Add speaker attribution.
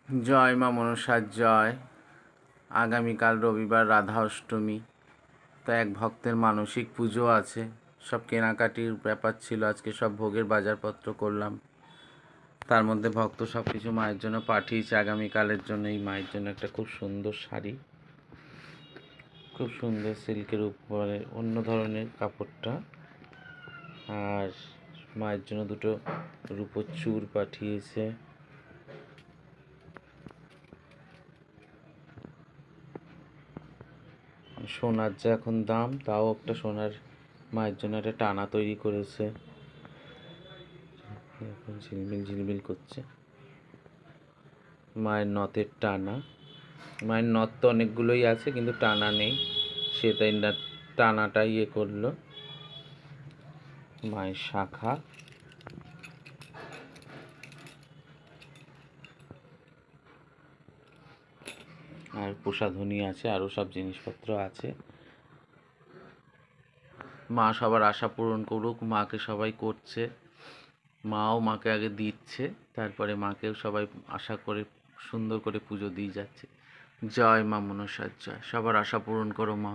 Speaker 1: জয় মা মনসার জয়। আগামীকাল রবিবার রাধা অষ্টমী, তো এক ভক্তের মানসিক পুজো আছে। সব কেনাকাটির ব্যাপার ছিল, আজকে সব ভোগের বাজারপত্র করলাম। তার মধ্যে ভক্ত সব কিছু মায়ের জন্য পাঠিয়েছে আগামীকালের জন্য। এই মায়ের জন্য একটা খুব সুন্দর শাড়ি, খুব সুন্দর সিল্কের উপরে অন্য ধরনের কাপড়টা, আর মায়ের জন্য দুটো রূপোর চূড় পাঠিয়েছে। সোনার যে এখন দাম, তাও একটা সোনার মায়ের জন্য একটা টানা তৈরি করেছে, এখন ঝিলমিল ঝিলমিল করছে। মায়ের নথের টানা, মায়ের নথ তো অনেকগুলোই আছে কিন্তু টানা নেই, সে তাই না টানাটা ইয়ে করলো। মায়ের শাখা, আর প্রসাধনী আছে, আরও সব জিনিসপত্র আছে। মা সবার আশা পূরণ করুক, মাকে সবাই করছে, মাও মাকে আগে দিচ্ছে, তারপরে মাকেও সবাই আশা করে সুন্দর করে পুজো দিয়ে যাচ্ছে। জয় মা মনসার জয়। সবার আশা পূরণ করো মা।